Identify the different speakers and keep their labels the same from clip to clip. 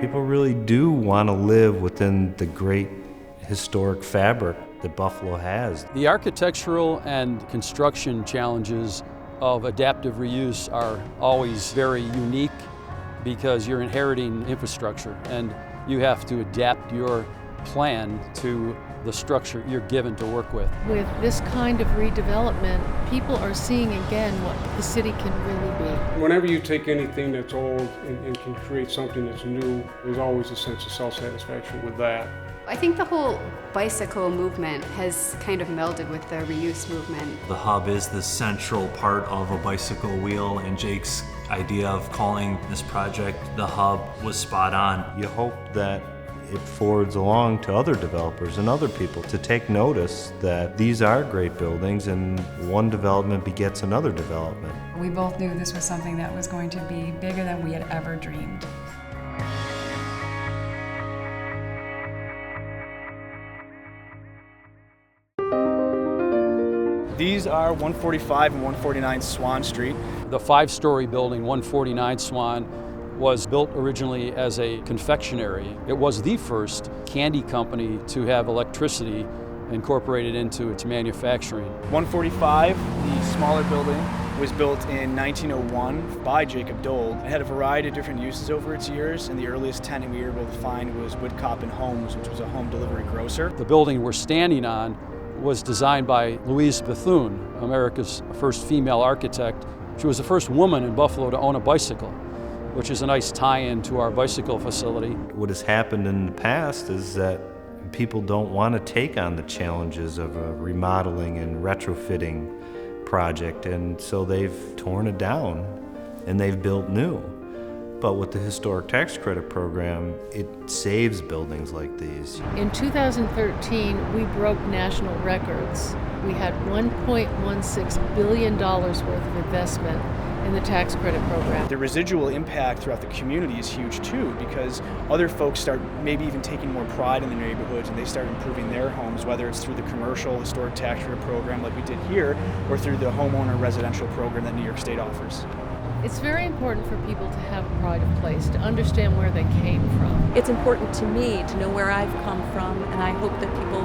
Speaker 1: People really do want to live within the great historic fabric that Buffalo has.
Speaker 2: The architectural and construction challenges of adaptive reuse are always very unique because you're inheriting infrastructure and you have to adapt your plan to the structure you're given to work with.
Speaker 3: With this kind of redevelopment, people are seeing again what the city can really be.
Speaker 4: Whenever you take anything that's old and can create something that's new, there's always a sense of self-satisfaction with that.
Speaker 5: I think the whole bicycle movement has kind of melded with the reuse movement.
Speaker 6: The hub is the central part of a bicycle wheel, and Jake's idea of calling this project the hub was spot on.
Speaker 1: You hope that it forwards along to other developers and other people to take notice that these are great buildings and one development begets another development.
Speaker 7: We both knew this was something that was going to be bigger than we had ever dreamed.
Speaker 8: These are 145 and 149 Swan Street.
Speaker 2: The 5-story building, 149 Swan, was built originally as a confectionery. It was the first candy company to have electricity incorporated into its manufacturing.
Speaker 8: 145, the smaller building, was built in 1901 by Jacob Dole. It had a variety of different uses over its years, and the earliest tenant we were able to find was Woodcop and Homes, which was a home delivery grocer.
Speaker 2: The building we're standing on was designed by Louise Bethune, America's first female architect. She was the first woman in Buffalo to own a bicycle, which is a nice tie-in to our bicycle facility.
Speaker 1: What has happened in the past is that people don't want to take on the challenges of a remodeling and retrofitting project, and so they've torn it down and they've built new. But with the historic tax credit program, it saves buildings like these.
Speaker 3: In 2013, we broke national records. We had $1.16 billion worth of investment in the tax credit program.
Speaker 8: The residual impact throughout the community is huge too, because other folks start maybe even taking more pride in their neighborhoods and they start improving their homes, whether it's through the commercial historic tax credit program like we did here, or through the homeowner residential program that New York State offers.
Speaker 3: It's very important for people to have a pride of place, to understand where they came from.
Speaker 9: It's important to me to know where I've come from, and I hope that people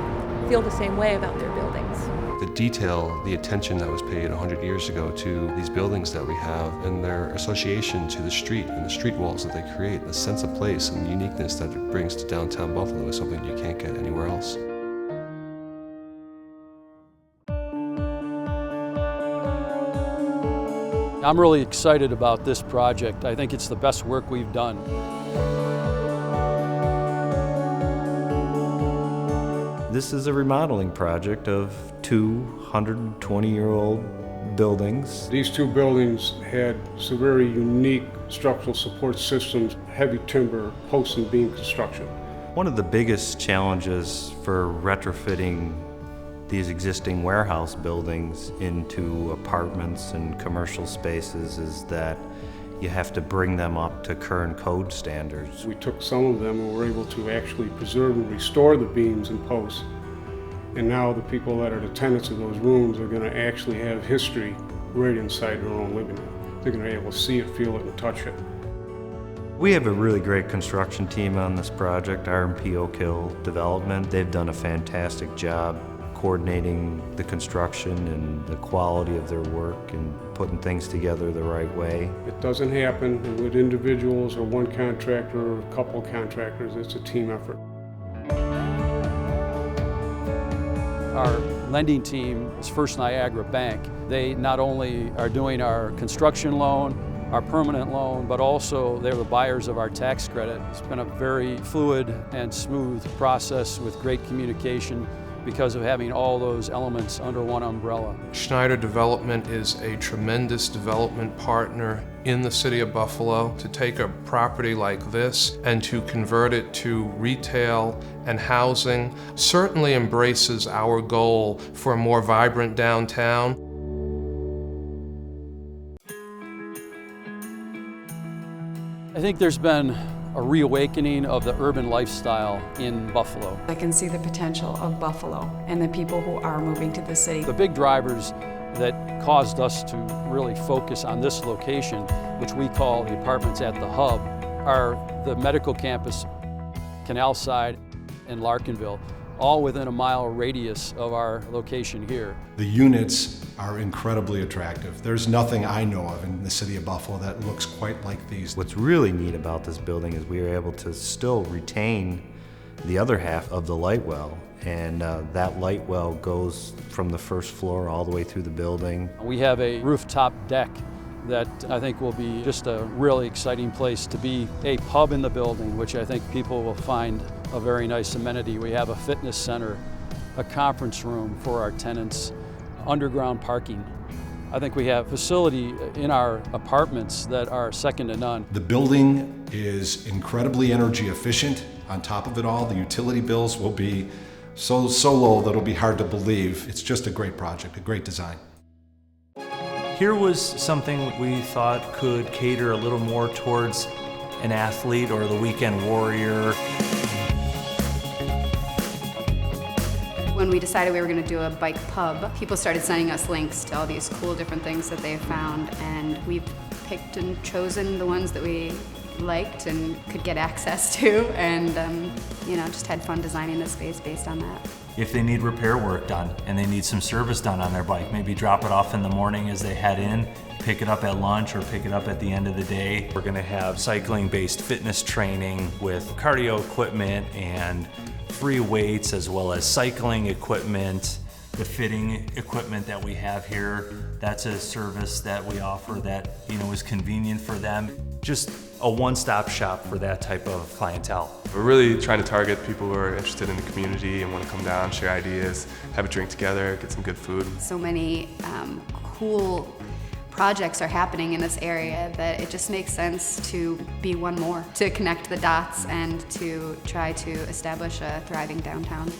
Speaker 9: feel the same way about their buildings.
Speaker 10: The detail, the attention that was paid 100 years ago to these buildings that we have and their association to the street and the street walls that they create, the sense of place and the uniqueness that it brings to downtown Buffalo is something you can't get anywhere else.
Speaker 2: I'm really excited about this project. I think it's the best work we've done.
Speaker 1: This is a remodeling project of 220-year-old buildings.
Speaker 4: These two buildings had some very unique structural support systems, heavy timber, post and beam construction.
Speaker 1: One of the biggest challenges for retrofitting these existing warehouse buildings into apartments and commercial spaces is that you have to bring them up to current code standards.
Speaker 4: We took some of them and were able to actually preserve and restore the beams and posts. And now the people that are the tenants of those rooms are going to actually have history right inside their own living room. They're going to be able to see it, feel it, and touch it.
Speaker 1: We have a really great construction team on this project, R&P Oak Hill Development. They've done a fantastic job coordinating the construction and the quality of their work and putting things together the right way.
Speaker 4: It doesn't happen with individuals or one contractor or a couple contractors. It's a team effort.
Speaker 2: Our lending team is First Niagara Bank. They not only are doing our construction loan, our permanent loan, but also they're the buyers of our tax credit. It's been a very fluid and smooth process with great communication because of having all those elements under one umbrella.
Speaker 11: Schneider Development is a tremendous development partner in the city of Buffalo. To take a property like this and to convert it to retail and housing certainly embraces our goal for a more vibrant downtown.
Speaker 2: I think there's been a reawakening of the urban lifestyle in Buffalo.
Speaker 7: I can see the potential of Buffalo and the people who are moving to the city.
Speaker 2: The big drivers that caused us to really focus on this location, which we call the apartments at the hub, are the medical campus, Canalside, and Larkinville, all within a mile radius of our location here.
Speaker 12: The units are incredibly attractive. There's nothing I know of in the city of Buffalo that looks quite like these.
Speaker 1: What's really neat about this building is we were able to still retain the other half of the light well, and that light well goes from the first floor all the way through the building.
Speaker 2: We have a rooftop deck that I think will be just a really exciting place to be, a pub in the building, which I think people will find a very nice amenity. We have a fitness center, a conference room for our tenants, underground parking. I think we have facility in our apartments that are second to none.
Speaker 12: The building is incredibly energy efficient. On top of it all, the utility bills will be so low that it'll be hard to believe. It's just a great project, a great design.
Speaker 6: Here was something we thought could cater a little more towards an athlete or the weekend warrior.
Speaker 5: When we decided we were going to do a bike pub, people started sending us links to all these cool different things that they found, and we picked and chosen the ones that we liked and could get access to, and just had fun designing the space based on that.
Speaker 6: If they need repair work done and they need some service done on their bike, maybe drop it off in the morning as they head in, pick it up at lunch or pick it up at the end of the day. We're gonna have cycling-based fitness training with cardio equipment and free weights, as well as cycling equipment. The fitting equipment that we have here, that's a service that we offer that is convenient for them. Just a one-stop shop for that type of clientele.
Speaker 13: We're really trying to target people who are interested in the community and want to come down, share ideas, have a drink together, get some good food.
Speaker 5: So many cool projects are happening in this area that it just makes sense to be one more, to connect the dots and to try to establish a thriving downtown.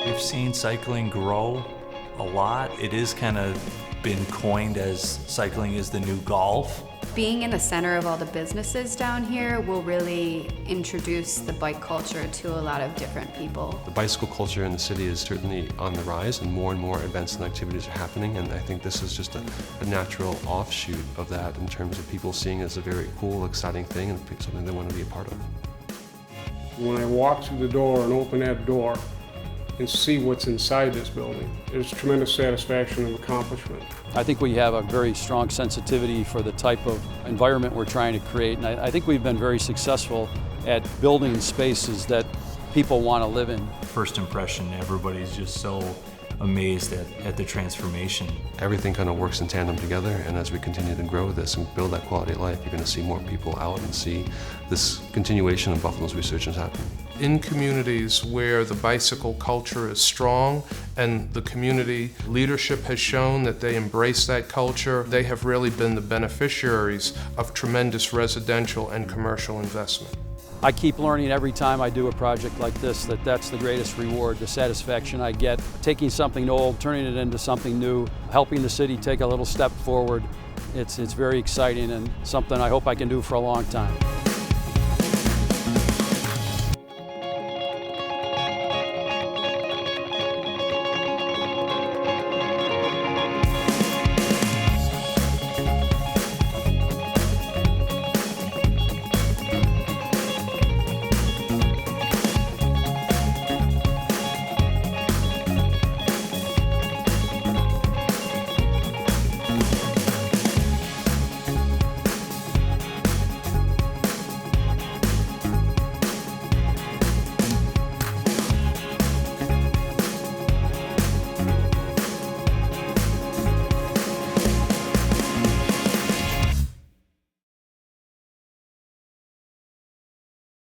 Speaker 6: We've seen cycling grow a lot. It is kind of been coined as cycling is the new golf.
Speaker 5: Being in the center of all the businesses down here will really introduce the bike culture to a lot of different people.
Speaker 10: The bicycle culture in the city is certainly on the rise, and more events and activities are happening, and I think this is just a natural offshoot of that in terms of people seeing it as a very cool, exciting thing and something they want to be a part of.
Speaker 4: When I walk through the door and open that door and see what's inside this building, there's tremendous satisfaction and accomplishment.
Speaker 2: I think we have a very strong sensitivity for the type of environment we're trying to create, and I think we've been very successful at building spaces that people want to live in.
Speaker 6: First impression, everybody's just so amazed at the transformation.
Speaker 10: Everything kind of works in tandem together, and as we continue to grow this and build that quality of life, you're going to see more people out and see this continuation of Buffalo's resurgence happen.
Speaker 11: In communities where the bicycle culture is strong and the community leadership has shown that they embrace that culture, they have really been the beneficiaries of tremendous residential and commercial investment.
Speaker 2: I keep learning every time I do a project like this that's the greatest reward, the satisfaction I get. Taking something old, turning it into something new, helping the city take a little step forward. It's very exciting and something I hope I can do for a long time.